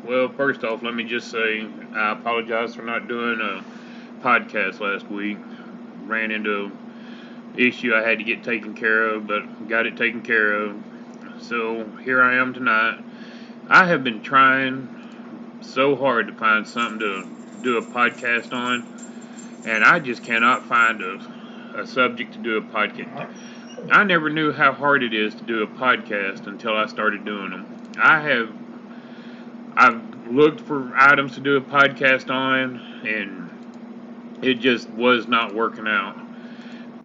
Well, first off, let me just say I apologize for not doing a podcast last week. Ran into an issue I had to get taken care of, but got it taken care of. So here I am tonight. I have been trying so hard to find something to do a podcast on, and I just cannot find a subject to do a podcast. I never knew how hard it is to do a podcast until I started doing them. I've looked for items to do a podcast on, and it just was not working out.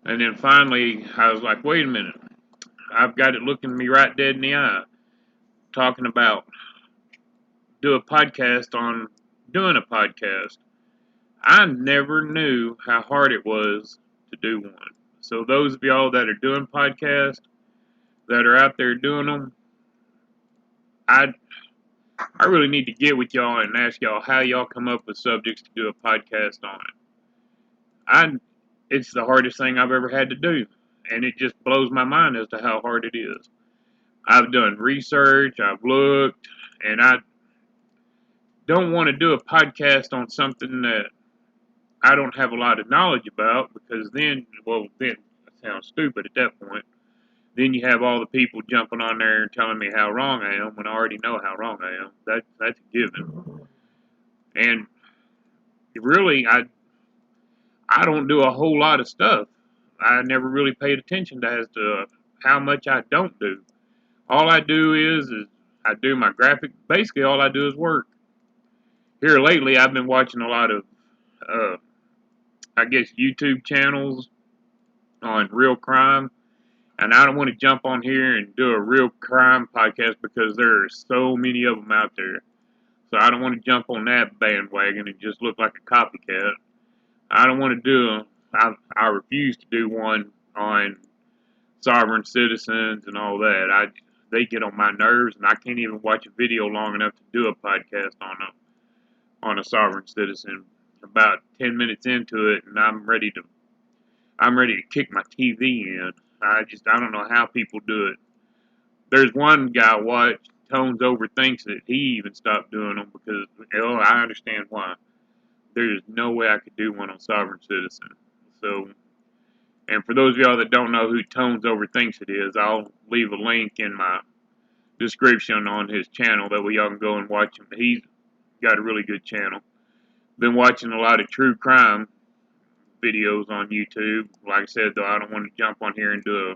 And then finally, I was like, wait a minute. I've got it looking me right dead in the eye, talking about do a podcast on doing a podcast. I never knew how hard it was to do one. So those of y'all that are doing podcasts, that are out there doing them, I I really need to get with y'all and ask y'all how y'all come up with subjects to do a podcast on. I it's the hardest thing I've ever had to do, and it just blows my mind as to how hard it is. I've done research, I've looked, and I don't want to do a podcast on something that I don't have a lot of knowledge about because then it sounds stupid at that point. Then you have all the people jumping on there and telling me how wrong I am when I already know how wrong I am. That's a given. And really, I don't do a whole lot of stuff. I never really paid attention to as to how much I don't do. All I do is I do my graphic. Basically, all I do is work. Here lately, I've been watching a lot of, uh, I guess, YouTube channels on real crime, and I don't want to jump on here and do a real crime podcast because there are so many of them out there. So I don't want to jump on that bandwagon and just look like a copycat. I don't want to I refuse to do one on sovereign citizens and all that. They get on my nerves, and I can't even watch a video long enough to do a podcast on a sovereign citizen. About 10 minutes into it, and I'm ready to kick my TV in. I don't know how people do it. There's one guy I watched, Tones Overthinks it. He even stopped doing them because I understand why. There's no way I could do one on sovereign citizen. So, and for those of y'all that don't know who Tones Overthinks it is, I'll leave a link in my description on his channel. That way y'all can go and watch him. He's got a really good channel. Been watching a lot of true crime videos on YouTube. Like I said, though, I don't want to jump on here and do a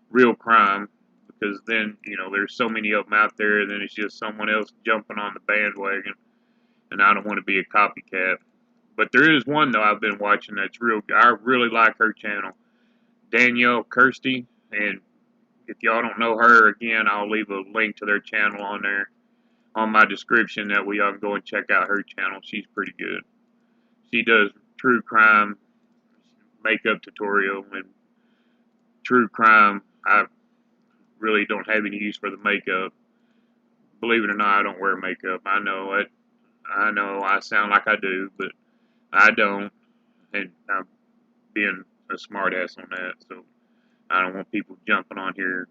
real crime because then, there's so many of them out there, then it's just someone else jumping on the bandwagon, and I don't want to be a copycat. But there is one, though, I've been watching that's real. I really like her channel, Danielle Kirsty, and if y'all don't know her, again, I'll leave a link to their channel on there on my description. That way y'all can go and check out her channel. She's pretty good. She does true crime makeup tutorial and true crime. I really don't have any use for the makeup. Believe it or not, I don't wear makeup. I know it. I know I sound like I do, but I don't, and I'm being a smartass on that. So I don't want people jumping on here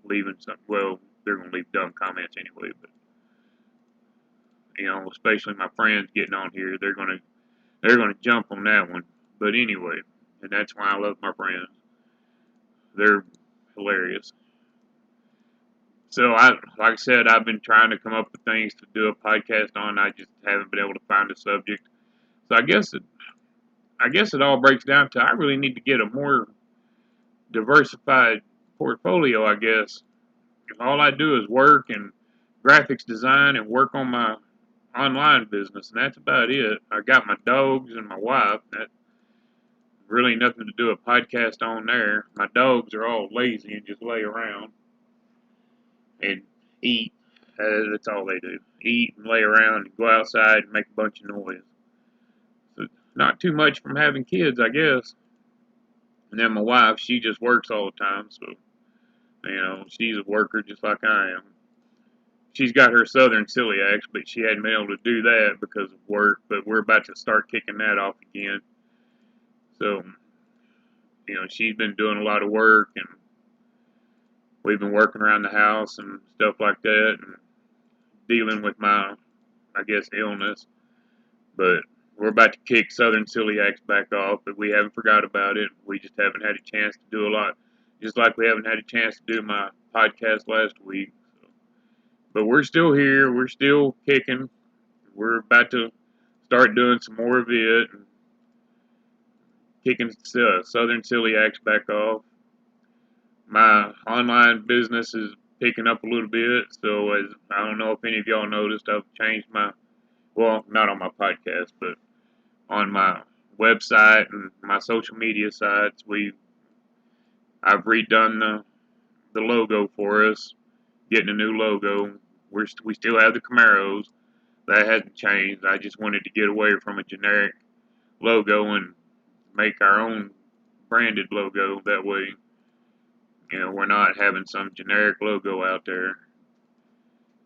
leaving some. Well, they're gonna leave dumb comments anyway, but especially my friends getting on here, they're gonna jump on that one. But anyway, and that's why I love my friends. They're hilarious. So like I said, I've been trying to come up with things to do a podcast on. I just haven't been able to find a subject. So I guess it all breaks down to I really need to get a more diversified portfolio. I guess if all I do is work and graphics design and work on my online business, and that's about it. I got my dogs and my wife. That really nothing to do a podcast on there. My dogs are all lazy and just lay around and eat. That's all they do. Eat and lay around and go outside and make a bunch of noise. So not too much from having kids, I guess. And then my wife, she just works all the time, so she's a worker just like I am. She's got her southern celiacs, but she hadn't been able to do that because of work. But we're about to start kicking that off again. So, she's been doing a lot of work, and we've been working around the house and stuff like that, and dealing with my I guess, illness. But we're about to kick Southern Celiacs back off, but we haven't forgot about it. We just haven't had a chance to do a lot. Just like we haven't had a chance to do my podcast last week. So. But we're still here. We're still kicking. We're about to start doing some more of it and kicking Southern Celiacs back off. My online business is picking up a little bit. So as I don't know if any of y'all noticed, I've changed my, well, not on my podcast, but on my website and my social media sites. I've redone the logo for us, getting a new logo. We still have the Camaros. That hasn't changed. I just wanted to get away from a generic logo and make our own branded logo. That way, we're not having some generic logo out there.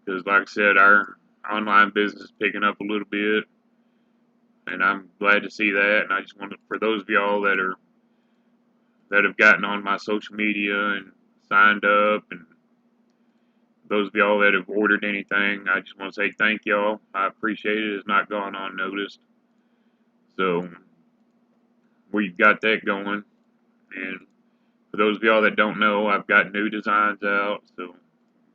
Because like I said, our online business is picking up a little bit, and I'm glad to see that. And I just wanted, for those of y'all that have gotten on my social media and signed up, and those of y'all that have ordered anything, I just want to say thank y'all. I appreciate it. It's not gone unnoticed. So we've got that going. And for those of y'all that don't know, I've got new designs out. So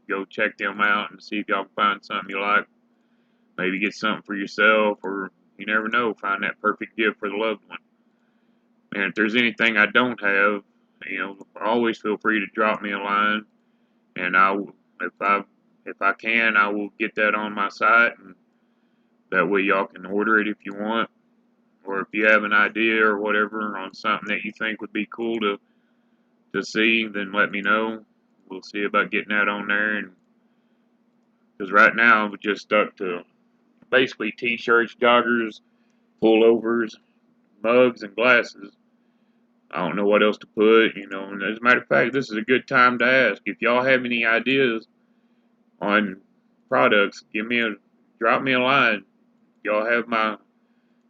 go check them out and see if y'all can find something you like. Maybe get something for yourself, or you never know, find that perfect gift for the loved one. And if there's anything I don't have, always feel free to drop me a line, and if I can, I will get that on my site, and that way y'all can order it if you want, or if you have an idea or whatever on something that you think would be cool to see, then let me know. We'll see about getting that on there, and because right now we're just stuck to basically t-shirts, joggers, pullovers, mugs, and glasses. I don't know what else to put, and as a matter of fact, this is a good time to ask. If y'all have any ideas on products, drop me a line. Y'all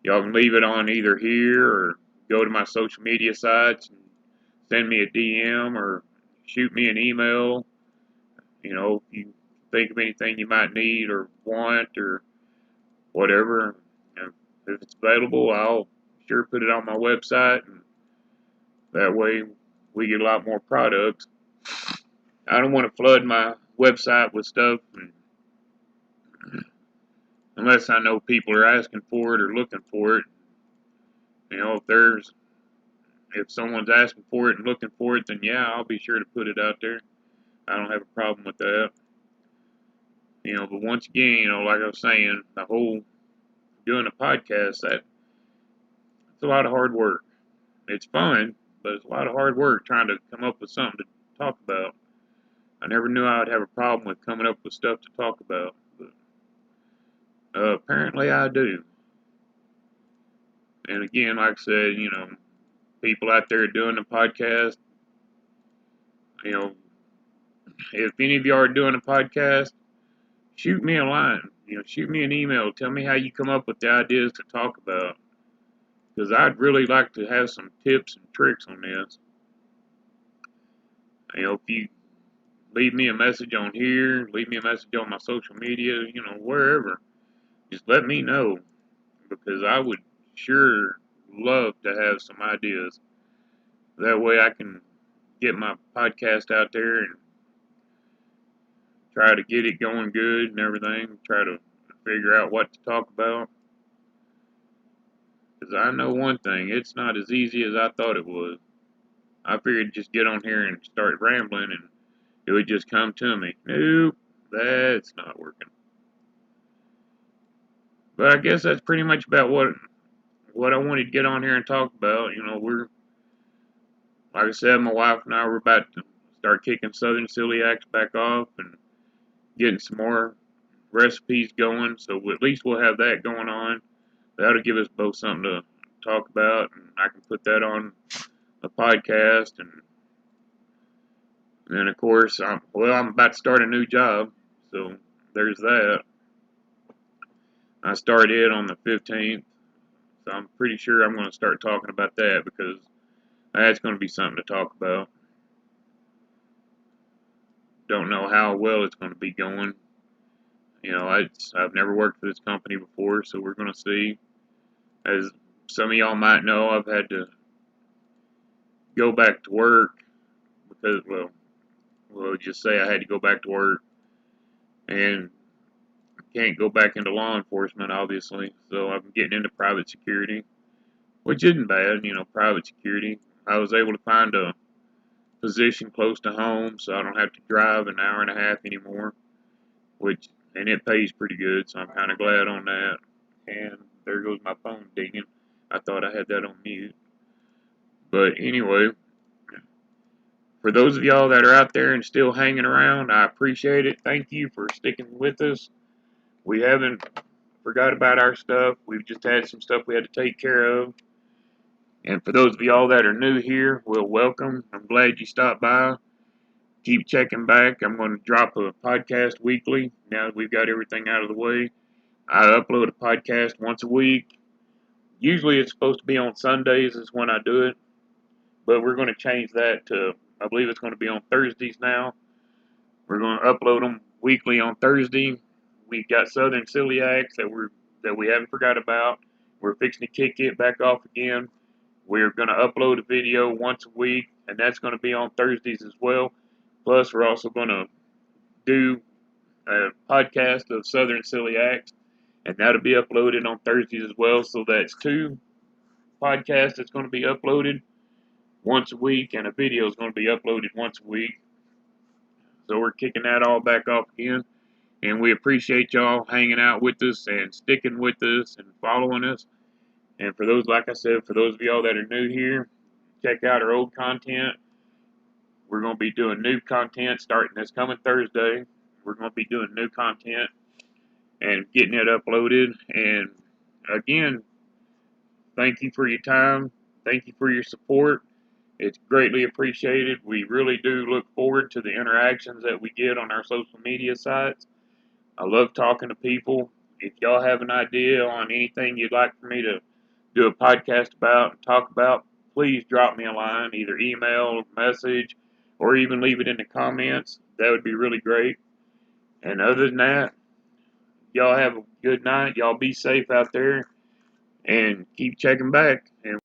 can leave it on either here or go to my social media sites and send me a DM or shoot me an email. If you think of anything you might need or want or whatever, if it's available, I'll sure put it on my website, and that way we get a lot more products. I don't want to flood my website with stuff unless I know people are asking for it or looking for it. If someone's asking for it and looking for it, then yeah, I'll be sure to put it out there. I don't have a problem with that. But once again, like I was saying, the whole doing a podcast, it's a lot of hard work. It's fun, but it's a lot of hard work trying to come up with something to talk about. I never knew I would have a problem with coming up with stuff to talk about, but apparently I do. And again, like I said, people out there doing the podcast, you know, if any of you are doing a podcast, shoot me a line. Shoot me an email. Tell me how you come up with the ideas to talk about. Because I'd really like to have some tips and tricks on this. If you leave me a message on here, leave me a message on my social media, wherever, just let me know. Because I would sure love to have some ideas. That way I can get my podcast out there and try to get it going good and everything. Try to figure out what to talk about. Because I know one thing, it's not as easy as I thought it was. I figured just get on here and start rambling and it would just come to me. Nope, that's not working. But I guess that's pretty much about what I wanted to get on here and talk about. Like I said, my wife and I were about to start kicking Southern Celiacs back off and getting some more recipes going. So at least we'll have that going on. That'll give us both something to talk about, and I can put that on a podcast. And then, of course, I'm about to start a new job, so there's that. I started on the 15th, so I'm pretty sure I'm going to start talking about that because that's going to be something to talk about. Don't know how well it's going to be going. I've never worked for this company before, so we're going to see. As some of y'all might know, I've had to go back to work because, well, just say I had to go back to work and can't go back into law enforcement, obviously. So I'm getting into private security, which isn't bad, private security. I was able to find a position close to home, so I don't have to drive an hour and a half anymore, and it pays pretty good, so I'm kind of glad on that. And there goes my phone dinging. I thought I had that on mute. But anyway, for those of y'all that are out there and still hanging around, I appreciate it. Thank you for sticking with us. We haven't forgot about our stuff. We've just had some stuff we had to take care of. And for those of y'all that are new here, well, welcome. I'm glad you stopped by. Keep checking back. I'm going to drop a podcast weekly now that we've got everything out of the way. I upload a podcast once a week. Usually it's supposed to be on Sundays is when I do it, but we're going to change that to, I believe it's going to be on Thursdays now. We're going to upload them weekly on Thursday. We've got Southern Celiacs that we haven't forgot about. We're fixing to kick it back off again. We're going to upload a video once a week, and that's going to be on Thursdays as well. Plus, we're also going to do a podcast of Southern Celiacs, and that'll be uploaded on Thursdays as well. So that's 2 podcasts that's going to be uploaded once a week, and a video is going to be uploaded once a week. So we're kicking that all back off again, and we appreciate y'all hanging out with us and sticking with us and following us. And for those, like I said, for those of y'all that are new here, check out our old content. We're going to be doing new content starting this coming Thursday. We're going to be doing new content and getting it uploaded. And again, thank you for your time. Thank you for your support. It's greatly appreciated. We really do look forward to the interactions that we get on our social media sites. I love talking to people. If y'all have an idea on anything you'd like for me to do a podcast about and talk about, please drop me a line, either email, message, or even leave it in the comments. That would be really great. And other than that, y'all have a good night. Y'all be safe out there and keep checking back. And